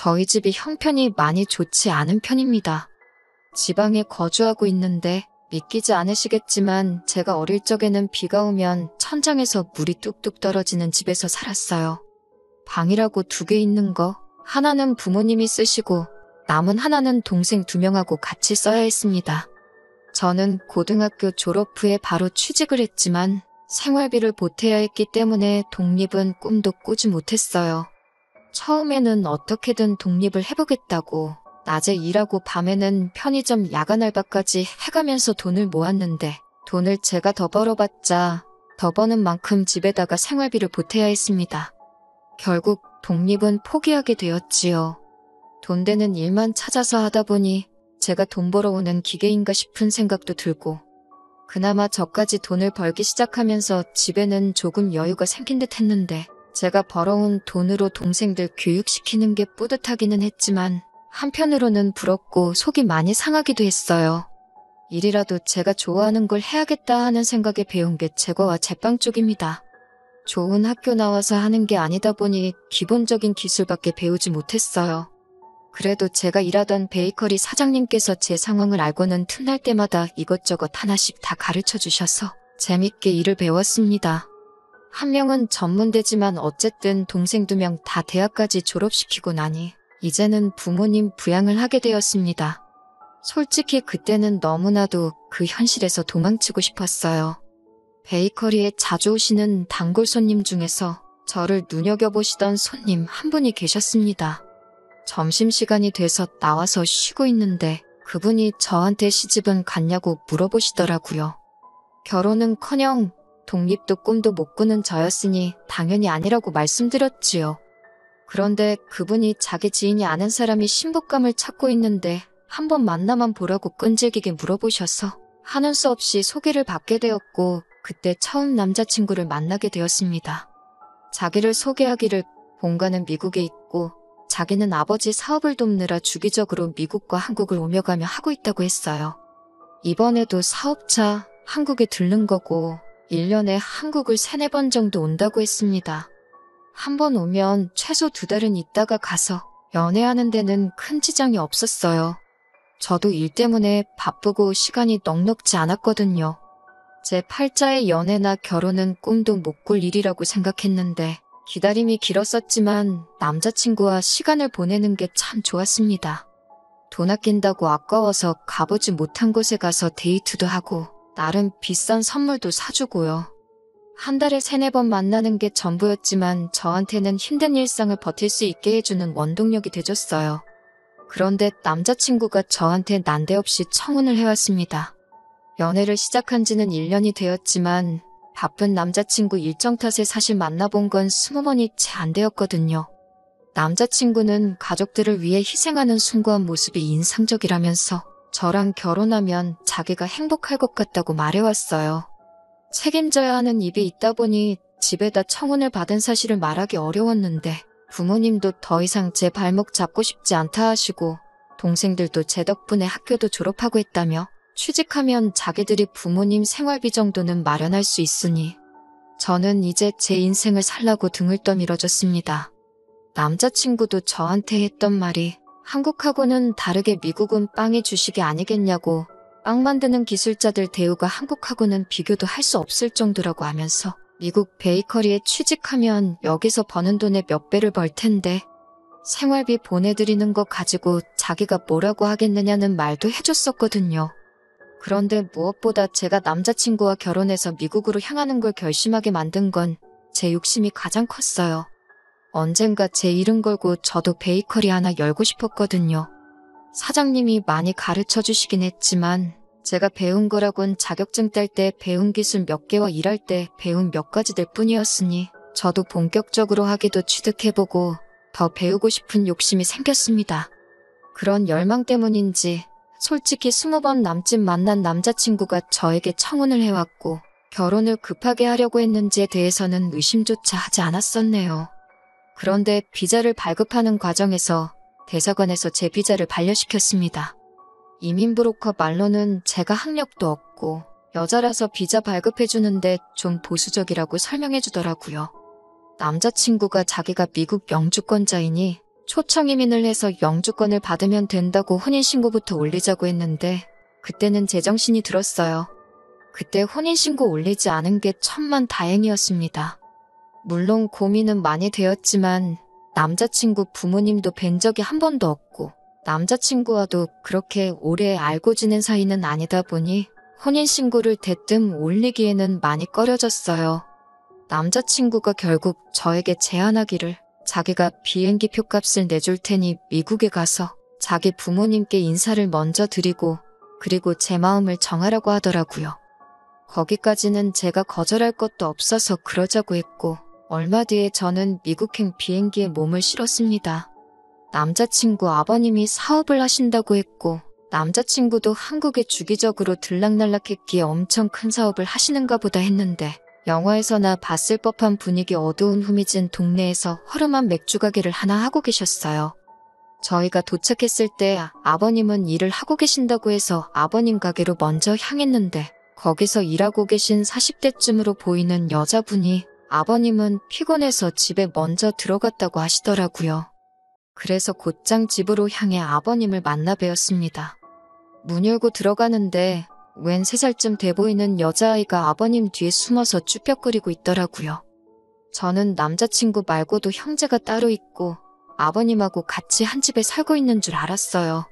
저희 집이 형편이 많이 좋지 않은 편입니다. 지방에 거주하고 있는데 믿기지 않으시겠지만 제가 어릴 적에는 비가 오면 천장에서 물이 뚝뚝 떨어지는 집에서 살았어요. 방이라고 2개 있는 거, 하나는 부모님이 쓰시고 남은 하나는 동생 2명하고 같이 써야 했습니다. 저는 고등학교 졸업 후에 바로 취직을 했지만 생활비를 보태야 했기 때문에 독립은 꿈도 꾸지 못했어요. 처음에는 어떻게든 독립을 해보겠다고 낮에 일하고 밤에는 편의점 야간 알바까지 해가면서 돈을 모았는데 돈을 제가 더 벌어봤자 더 버는 만큼 집에다가 생활비를 보태야 했습니다. 결국 독립은 포기하게 되었지요. 돈 되는 일만 찾아서 하다 보니 제가 돈 벌어오는 기계인가 싶은 생각도 들고 그나마 저까지 돈을 벌기 시작하면서 집에는 조금 여유가 생긴 듯 했는데 제가 벌어온 돈으로 동생들 교육시키는 게 뿌듯하기는 했지만 한편으로는 부럽고 속이 많이 상하기도 했어요. 일이라도 제가 좋아하는 걸 해야겠다 하는 생각에 배운 게 제과와 제빵 쪽입니다. 좋은 학교 나와서 하는 게 아니다 보니 기본적인 기술밖에 배우지 못했어요. 그래도 제가 일하던 베이커리 사장님께서 제 상황을 알고는 틈날 때마다 이것저것 하나씩 다 가르쳐 주셔서 재밌게 일을 배웠습니다. 한 명은 전문대지만 어쨌든 동생 2명 다 대학까지 졸업시키고 나니 이제는 부모님 부양을 하게 되었습니다. 솔직히 그때는 너무나도 그 현실에서 도망치고 싶었어요. 베이커리에 자주 오시는 단골 손님 중에서 저를 눈여겨보시던 손님 한 분이 계셨습니다. 점심시간이 돼서 나와서 쉬고 있는데 그분이 저한테 시집은 갔냐고 물어보시더라고요. 결혼은커녕 독립도 꿈도 못 꾸는 저였으니 당연히 아니라고 말씀드렸지요. 그런데 그분이 자기 지인이 아는 사람이 신부감을 찾고 있는데 한번 만나만 보라고 끈질기게 물어보셔서 하는 수 없이 소개를 받게 되었고 그때 처음 남자친구를 만나게 되었습니다. 자기를 소개하기를 본가는 미국에 있고 자기는 아버지 사업을 돕느라 주기적으로 미국과 한국을 오며 가며 하고 있다고 했어요. 이번에도 사업차 한국에 들른 거고 1년에 한국을 3-4번 정도 온다고 했습니다. 한 번 오면 최소 2달은 있다가 가서 연애하는 데는 큰 지장이 없었어요. 저도 일 때문에 바쁘고 시간이 넉넉지 않았거든요. 제 팔자의 연애나 결혼은 꿈도 못 꿀 일이라고 생각했는데 기다림이 길었었지만 남자친구와 시간을 보내는 게 참 좋았습니다. 돈 아낀다고 아까워서 가보지 못한 곳에 가서 데이트도 하고 나름 비싼 선물도 사주고요. 한 달에 3-4번 만나는 게 전부였지만 저한테는 힘든 일상을 버틸 수 있게 해주는 원동력이 돼줬어요. 그런데 남자친구가 저한테 난데없이 청혼을 해왔습니다. 연애를 시작한 지는 1년이 되었지만 바쁜 남자친구 일정 탓에 사실 만나본 건 20번이 채 안 되었거든요. 남자친구는 가족들을 위해 희생하는 숭고한 모습이 인상적이라면서 저랑 결혼하면 자기가 행복할 것 같다고 말해왔어요. 책임져야 하는 입이 있다 보니 집에다 청혼을 받은 사실을 말하기 어려웠는데 부모님도 더 이상 제 발목 잡고 싶지 않다 하시고 동생들도 제 덕분에 학교도 졸업하고 했다며 취직하면 자기들이 부모님 생활비 정도는 마련할 수 있으니 저는 이제 제 인생을 살라고 등을 떠밀어줬습니다. 남자친구도 저한테 했던 말이 한국하고는 다르게 미국은 빵이 주식이 아니겠냐고 빵 만드는 기술자들 대우가 한국하고는 비교도 할 수 없을 정도라고 하면서 미국 베이커리에 취직하면 여기서 버는 돈의 몇 배를 벌 텐데 생활비 보내드리는 거 가지고 자기가 뭐라고 하겠느냐는 말도 해줬었거든요. 그런데 무엇보다 제가 남자친구와 결혼해서 미국으로 향하는 걸 결심하게 만든 건 제 욕심이 가장 컸어요. 언젠가 제 이름 걸고 저도 베이커리 하나 열고 싶었거든요. 사장님이 많이 가르쳐 주시긴 했지만 제가 배운 거라곤 자격증 딸 때 배운 기술 몇 개와 일할 때 배운 몇 가지들 뿐이었으니 저도 본격적으로 하기도 취득해보고 더 배우고 싶은 욕심이 생겼습니다. 그런 열망 때문인지 솔직히 20번 남짓 만난 남자친구가 저에게 청혼을 해왔고 결혼을 급하게 하려고 했는지에 대해서는 의심조차 하지 않았었네요. 그런데 비자를 발급하는 과정에서 대사관에서 제 비자를 반려시켰습니다. 이민 브로커 말로는 제가 학력도 없고 여자라서 비자 발급해주는데 좀 보수적이라고 설명해주더라고요. 남자친구가 자기가 미국 영주권자이니 초청 이민을 해서 영주권을 받으면 된다고 혼인신고부터 올리자고 했는데 그때는 제정신이 들었어요. 그때 혼인신고 올리지 않은 게 천만다행이었습니다. 물론 고민은 많이 되었지만 남자친구 부모님도 뵌 적이 한 번도 없고 남자친구와도 그렇게 오래 알고 지낸 사이는 아니다 보니 혼인신고를 대뜸 올리기에는 많이 꺼려졌어요. 남자친구가 결국 저에게 제안하기를 자기가 비행기 표값을 내줄 테니 미국에 가서 자기 부모님께 인사를 먼저 드리고 그리고 제 마음을 정하라고 하더라고요. 거기까지는 제가 거절할 것도 없어서 그러자고 했고 얼마 뒤에 저는 미국행 비행기에 몸을 실었습니다. 남자친구 아버님이 사업을 하신다고 했고 남자친구도 한국에 주기적으로 들락날락했기에 엄청 큰 사업을 하시는가 보다 했는데 영화에서나 봤을 법한 분위기 어두운 후미진 동네에서 허름한 맥주 가게를 하나 하고 계셨어요. 저희가 도착했을 때 아버님은 일을 하고 계신다고 해서 아버님 가게로 먼저 향했는데 거기서 일하고 계신 40대쯤으로 보이는 여자분이 아버님은 피곤해서 집에 먼저 들어갔다고 하시더라고요. 그래서 곧장 집으로 향해 아버님을 만나 뵈었습니다. 문 열고 들어가는데 웬 3살쯤 돼 보이는 여자아이가 아버님 뒤에 숨어서 쭈뼛거리고 있더라고요. 저는 남자친구 말고도 형제가 따로 있고 아버님하고 같이 한 집에 살고 있는 줄 알았어요.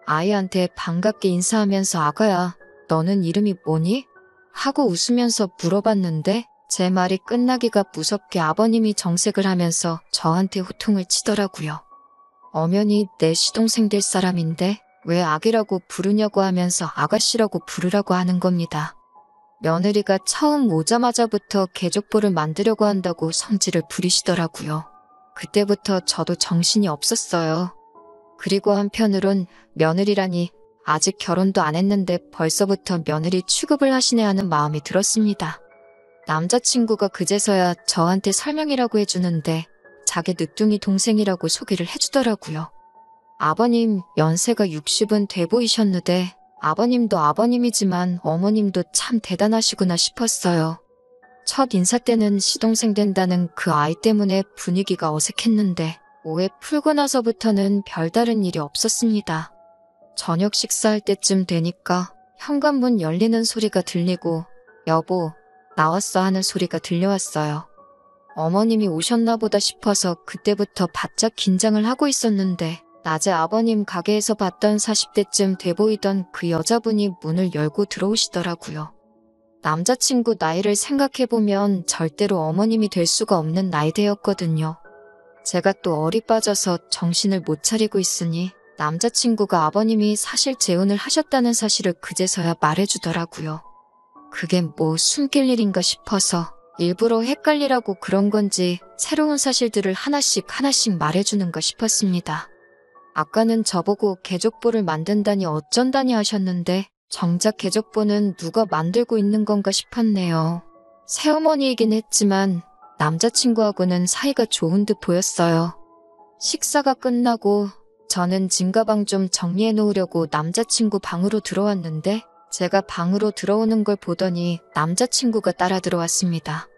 아이한테 반갑게 인사하면서 아가야, 너는 이름이 뭐니? 하고 웃으면서 물어봤는데 제 말이 끝나기가 무섭게 아버님이 정색을 하면서 저한테 호통을 치더라고요. 엄연히 내 시동생 될 사람인데 왜 아기라고 부르냐고 하면서 아가씨라고 부르라고 하는 겁니다. 며느리가 처음 오자마자부터 개족보를 만들려고 한다고 성질을 부리시더라고요. 그때부터 저도 정신이 없었어요. 그리고 한편으론 며느리라니 아직 결혼도 안 했는데 벌써부터 며느리 취급을 하시네 하는 마음이 들었습니다. 남자친구가 그제서야 저한테 설명이라고 해주는데 자기 늦둥이 동생이라고 소개를 해주더라고요. 아버님 연세가 60은 돼 보이셨는데 아버님도 아버님이지만 어머님도 참 대단하시구나 싶었어요. 첫 인사 때는 시동생 된다는 그 아이 때문에 분위기가 어색했는데 오해 풀고 나서부터는 별다른 일이 없었습니다. 저녁 식사할 때쯤 되니까 현관문 열리는 소리가 들리고 여보, 나왔어 하는 소리가 들려왔어요. 어머님이 오셨나 보다 싶어서 그때부터 바짝 긴장을 하고 있었는데 낮에 아버님 가게에서 봤던 40대쯤 돼 보이던 그 여자분이 문을 열고 들어오시더라고요. 남자친구 나이를 생각해보면 절대로 어머님이 될 수가 없는 나이대였거든요. 제가 또 어리 빠져서 정신을 못 차리고 있으니 남자친구가 아버님이 사실 재혼을 하셨다는 사실을 그제서야 말해주더라고요. 그게 뭐 숨길 일인가 싶어서 일부러 헷갈리라고 그런 건지 새로운 사실들을 하나씩 말해주는가 싶었습니다. 아까는 저보고 개족보를 만든다니 어쩐다니 하셨는데 정작 개족보는 누가 만들고 있는 건가 싶었네요. 새어머니이긴 했지만 남자친구하고는 사이가 좋은 듯 보였어요. 식사가 끝나고 저는 짐가방 좀 정리해 놓으려고 남자친구 방으로 들어왔는데 제가 방으로 들어오는 걸 보더니 남자친구가 따라 들어왔습니다.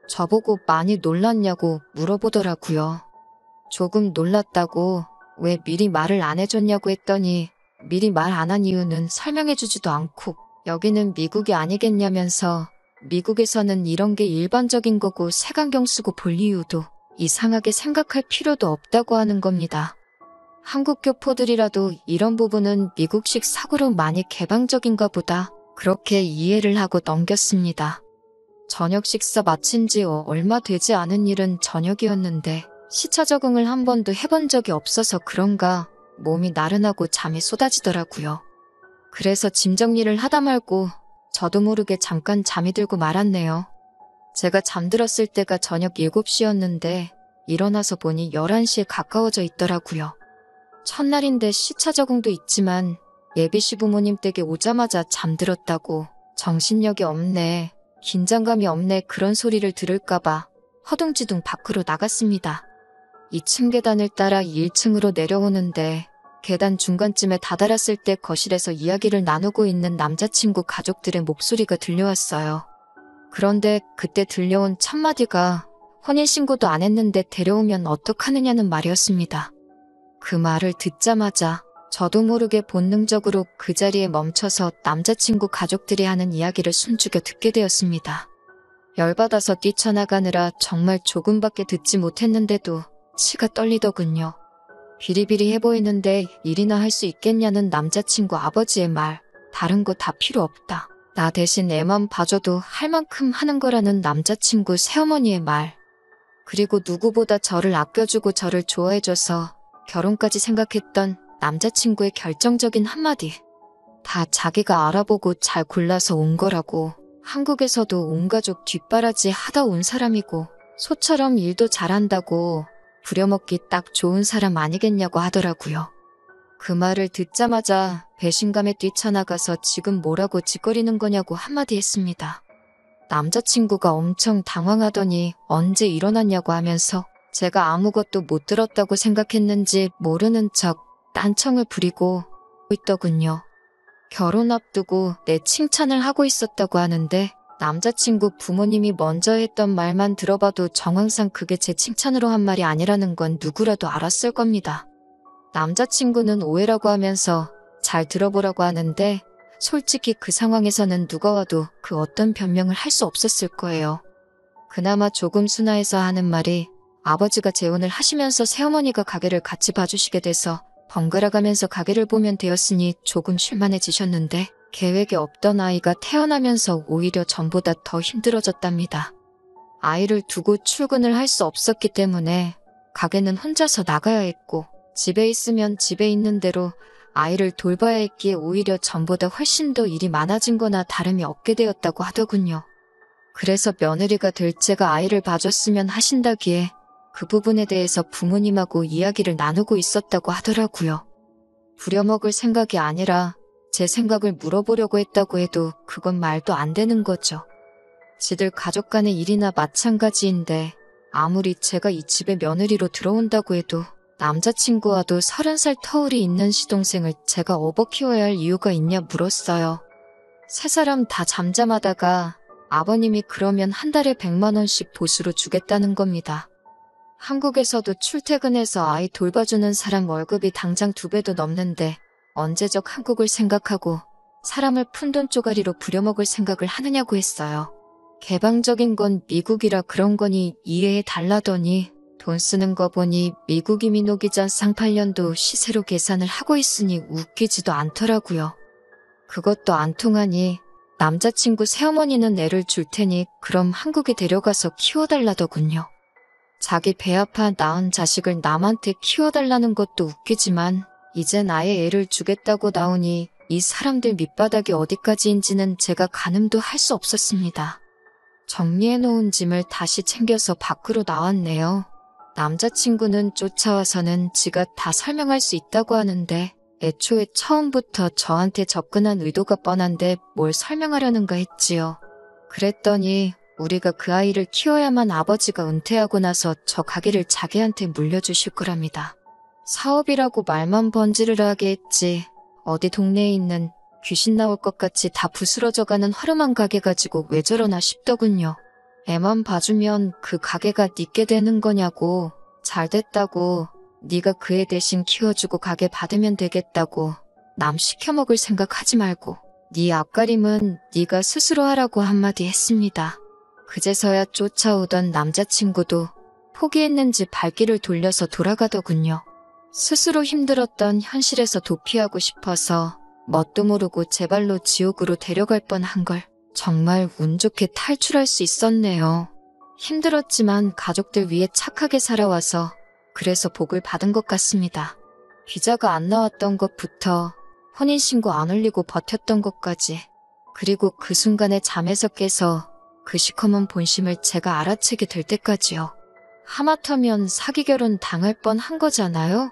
저보고 많이 놀랐냐고 물어보더라고요. 조금 놀랐다고 왜 미리 말을 안 해줬냐고 했더니 미리 말 안 한 이유는 설명해주지도 않고 여기는 미국이 아니겠냐면서 미국에서는 이런 게 일반적인 거고 색안경 쓰고 볼 이유도 이상하게 생각할 필요도 없다고 하는 겁니다. 한국 교포들이라도 이런 부분은 미국식 사고로 많이 개방적인가 보다 그렇게 이해를 하고 넘겼습니다. 저녁 식사 마친 지 얼마 되지 않은 일은 저녁이었는데 시차 적응을 한 번도 해본 적이 없어서 그런가 몸이 나른하고 잠이 쏟아지더라고요. 그래서 짐 정리를 하다 말고 저도 모르게 잠깐 잠이 들고 말았네요. 제가 잠들었을 때가 저녁 7시였는데 일어나서 보니 11시에 가까워져 있더라고요. 첫날인데 시차 적응도 있지만 예비 시부모님 댁에 오자마자 잠들었다고 정신력이 없네, 긴장감이 없네 그런 소리를 들을까봐 허둥지둥 밖으로 나갔습니다. 2층 계단을 따라 1층으로 내려오는데 계단 중간쯤에 다다랐을 때 거실에서 이야기를 나누고 있는 남자친구 가족들의 목소리가 들려왔어요. 그런데 그때 들려온 첫마디가 혼인신고도 안 했는데 데려오면 어떡하느냐는 말이었습니다. 그 말을 듣자마자 저도 모르게 본능적으로 그 자리에 멈춰서 남자친구 가족들이 하는 이야기를 숨죽여 듣게 되었습니다. 열받아서 뛰쳐나가느라 정말 조금밖에 듣지 못했는데도 치가 떨리더군요. 비리비리해 보이는데 일이나 할 수 있겠냐는 남자친구 아버지의 말. 다른 거 다 필요 없다. 나 대신 애만 봐줘도 할 만큼 하는 거라는 남자친구 새어머니의 말. 그리고 누구보다 저를 아껴주고 저를 좋아해줘서 결혼까지 생각했던 남자친구의 결정적인 한마디. 다 자기가 알아보고 잘 골라서 온 거라고. 한국에서도 온 가족 뒷바라지 하다 온 사람이고 소처럼 일도 잘한다고 부려먹기 딱 좋은 사람 아니겠냐고 하더라고요. 그 말을 듣자마자 배신감에 뛰쳐나가서 지금 뭐라고 짓거리는 거냐고 한마디 했습니다. 남자친구가 엄청 당황하더니 언제 일어났냐고 하면서 제가 아무것도 못 들었다고 생각했는지 모르는 척 딴청을 부리고 있더군요. 결혼 앞두고 내 칭찬을 하고 있었다고 하는데 남자친구 부모님이 먼저 했던 말만 들어봐도 정황상 그게 제 칭찬으로 한 말이 아니라는 건 누구라도 알았을 겁니다. 남자친구는 오해라고 하면서 잘 들어보라고 하는데 솔직히 그 상황에서는 누가 와도 그 어떤 변명을 할 수 없었을 거예요. 그나마 조금 순화해서 하는 말이 아버지가 재혼을 하시면서 새어머니가 가게를 같이 봐주시게 돼서 번갈아가면서 가게를 보면 되었으니 조금 쉴만해지셨는데 계획에 없던 아이가 태어나면서 오히려 전보다 더 힘들어졌답니다. 아이를 두고 출근을 할 수 없었기 때문에 가게는 혼자서 나가야 했고 집에 있으면 집에 있는 대로 아이를 돌봐야 했기에 오히려 전보다 훨씬 더 일이 많아진 거나 다름이 없게 되었다고 하더군요. 그래서 며느리가 될 제가 아이를 봐줬으면 하신다기에 그 부분에 대해서 부모님하고 이야기를 나누고 있었다고 하더라고요. 부려먹을 생각이 아니라 제 생각을 물어보려고 했다고 해도 그건 말도 안 되는 거죠. 지들 가족 간의 일이나 마찬가지인데 아무리 제가 이 집에 며느리로 들어온다고 해도 남자친구와도 30살 터울이 있는 시동생을 제가 업어 키워야 할 이유가 있냐 물었어요. 세 사람 다 잠잠하다가 아버님이 그러면 한 달에 100만 원씩 보수로 주겠다는 겁니다. 한국에서도 출퇴근해서 아이 돌봐주는 사람 월급이 당장 2배도 넘는데 언제적 한국을 생각하고 사람을 푼돈 쪼가리로 부려먹을 생각을 하느냐고 했어요. 개방적인 건 미국이라 그런 거니 이해해 달라더니 돈 쓰는 거 보니 미국 이민 오기 전 쌍팔년도 시세로 계산을 하고 있으니 웃기지도 않더라고요. 그것도 안 통하니 남자친구 새어머니는 애를 줄 테니 그럼 한국에 데려가서 키워달라더군요. 자기 배 아파 낳은 자식을 남한테 키워달라는 것도 웃기지만 이젠 아예 애를 주겠다고 나오니 이 사람들 밑바닥이 어디까지인지는 제가 가늠도 할 수 없었습니다. 정리해놓은 짐을 다시 챙겨서 밖으로 나왔네요. 남자친구는 쫓아와서는 지가 다 설명할 수 있다고 하는데 애초에 처음부터 저한테 접근한 의도가 뻔한데 뭘 설명하려는가 했지요. 그랬더니 우리가 그 아이를 키워야만 아버지가 은퇴하고 나서 저 가게를 자기한테 물려주실 거랍니다. 사업이라고 말만 번지르르 하게 했지 어디 동네에 있는 귀신 나올 것 같이 다 부스러져가는 화려한 가게 가지고 왜 저러나 싶더군요. 애만 봐주면 그 가게가 니께 되는 거냐고. 잘됐다고. 네가 그 애 대신 키워주고 가게 받으면 되겠다고. 남 시켜먹을 생각하지 말고. 네 앞가림은 네가 스스로 하라고 한마디 했습니다. 그제서야 쫓아오던 남자친구도 포기했는지 발길을 돌려서 돌아가더군요. 스스로 힘들었던 현실에서 도피하고 싶어서 뭣도 모르고 제 발로 지옥으로 데려갈 뻔한 걸 정말 운 좋게 탈출할 수 있었네요. 힘들었지만 가족들 위해 착하게 살아와서 그래서 복을 받은 것 같습니다. 비자가 안 나왔던 것부터 혼인신고 안 올리고 버텼던 것까지 그리고 그 순간에 잠에서 깨서 그 시커먼 본심을 제가 알아채게 될 때까지요. 하마터면 사기 결혼 당할 뻔한 거잖아요.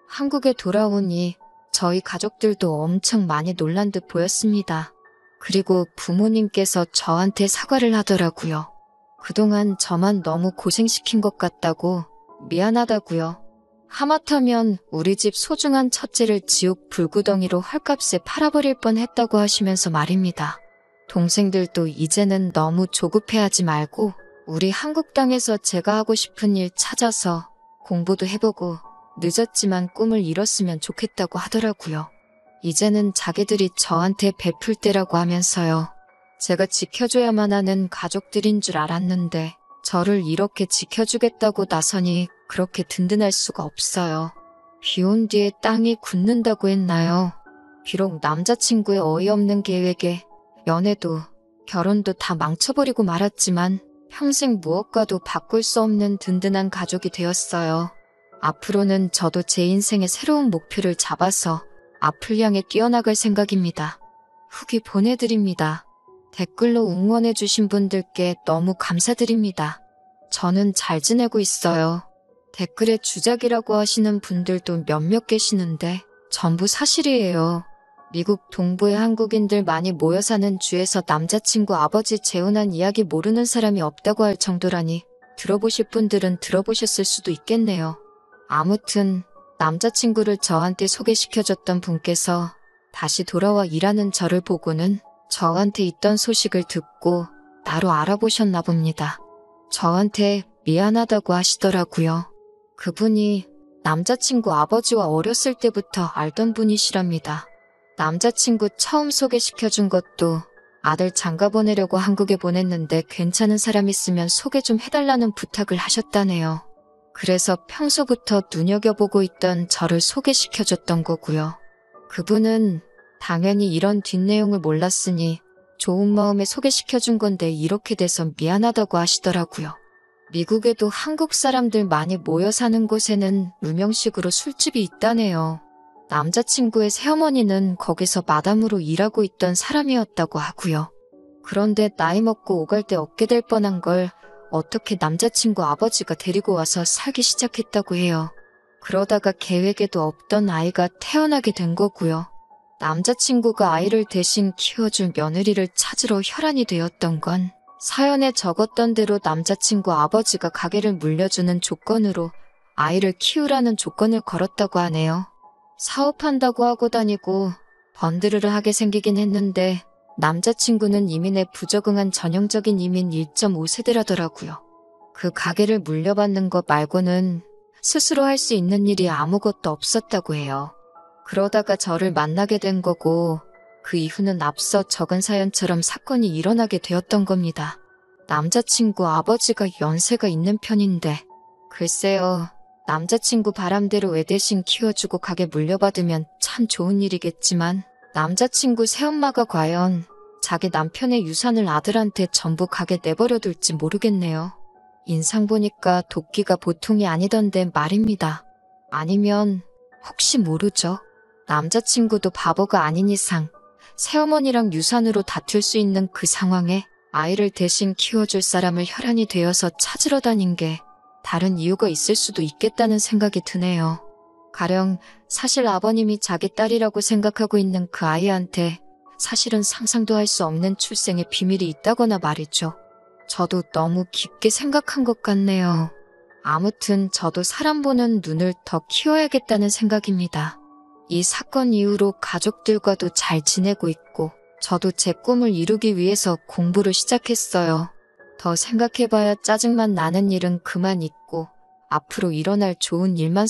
한국에 돌아오니 저희 가족들도 엄청 많이 놀란 듯 보였습니다. 그리고 부모님께서 저한테 사과를 하더라고요. 그동안 저만 너무 고생시킨 것 같다고 미안하다고요. 하마터면 우리 집 소중한 첫째를 지옥 불구덩이로 헐값에 팔아버릴 뻔했다고 하시면서 말입니다. 동생들도 이제는 너무 조급해하지 말고 우리 한국 땅에서 제가 하고 싶은 일 찾아서 공부도 해보고 늦었지만 꿈을 이뤘으면 좋겠다고 하더라고요. 이제는 자기들이 저한테 베풀 때라고 하면서요. 제가 지켜줘야만 하는 가족들인 줄 알았는데 저를 이렇게 지켜주겠다고 나서니 그렇게 든든할 수가 없어요. 비 온 뒤에 땅이 굳는다고 했나요? 비록 남자친구의 어이없는 계획에 연애도 결혼도 다 망쳐버리고 말았지만 평생 무엇과도 바꿀 수 없는 든든한 가족이 되었어요. 앞으로는 저도 제 인생의 새로운 목표를 잡아서 앞을 향해 뛰어나갈 생각입니다. 후기 보내드립니다. 댓글로 응원해주신 분들께 너무 감사드립니다. 저는 잘 지내고 있어요. 댓글에 주작이라고 하시는 분들도 몇몇 계시는데 전부 사실이에요. 미국 동부의 한국인들 많이 모여 사는 주에서 남자친구 아버지 재혼한 이야기 모르는 사람이 없다고 할 정도라니 들어보실 분들은 들어보셨을 수도 있겠네요. 아무튼 남자친구를 저한테 소개시켜줬던 분께서 다시 돌아와 일하는 저를 보고는 저한테 있던 소식을 듣고 나로 알아보셨나 봅니다. 저한테 미안하다고 하시더라고요. 그분이 남자친구 아버지와 어렸을 때부터 알던 분이시랍니다. 남자친구 처음 소개시켜준 것도 아들 장가 보내려고 한국에 보냈는데 괜찮은 사람 있으면 소개 좀 해달라는 부탁을 하셨다네요. 그래서 평소부터 눈여겨보고 있던 저를 소개시켜줬던 거고요. 그분은 당연히 이런 뒷내용을 몰랐으니 좋은 마음에 소개시켜준 건데 이렇게 돼서 미안하다고 하시더라고요. 미국에도 한국 사람들 많이 모여 사는 곳에는 유명식으로 술집이 있다네요. 남자친구의 새어머니는 거기서 마담으로 일하고 있던 사람이었다고 하고요. 그런데 나이 먹고 오갈 때 얻게 될 뻔한 걸 어떻게 남자친구 아버지가 데리고 와서 살기 시작했다고 해요. 그러다가 계획에도 없던 아이가 태어나게 된 거고요. 남자친구가 아이를 대신 키워줄 며느리를 찾으러 혈안이 되었던 건 사연에 적었던 대로 남자친구 아버지가 가게를 물려주는 조건으로 아이를 키우라는 조건을 걸었다고 하네요. 사업한다고 하고 다니고 번드르르 하게 생기긴 했는데 남자친구는 이민에 부적응한 전형적인 이민 1.5세대라더라고요. 그 가게를 물려받는 것 말고는 스스로 할 수 있는 일이 아무것도 없었다고 해요. 그러다가 저를 만나게 된 거고 그 이후는 앞서 적은 사연처럼 사건이 일어나게 되었던 겁니다. 남자친구 아버지가 연세가 있는 편인데 글쎄요. 남자친구 바람대로 애 대신 키워주고 가게 물려받으면 참 좋은 일이겠지만 남자친구 새엄마가 과연 자기 남편의 유산을 아들한테 전부 가게 내버려둘지 모르겠네요. 인상 보니까 도끼가 보통이 아니던데 말입니다. 아니면 혹시 모르죠. 남자친구도 바보가 아닌 이상 새어머니랑 유산으로 다툴 수 있는 그 상황에 아이를 대신 키워줄 사람을 혈안이 되어서 찾으러 다닌 게 다른 이유가 있을 수도 있겠다는 생각이 드네요. 가령 사실 아버님이 자기 딸이라고 생각하고 있는 그 아이한테 사실은 상상도 할 수 없는 출생의 비밀이 있다거나 말이죠. 저도 너무 깊게 생각한 것 같네요. 아무튼 저도 사람 보는 눈을 더 키워야겠다는 생각입니다. 이 사건 이후로 가족들과도 잘 지내고 있고 저도 제 꿈을 이루기 위해서 공부를 시작했어요. 더 생각해봐야 짜증만 나는 일은 그만 있고 앞으로 일어날 좋은 일만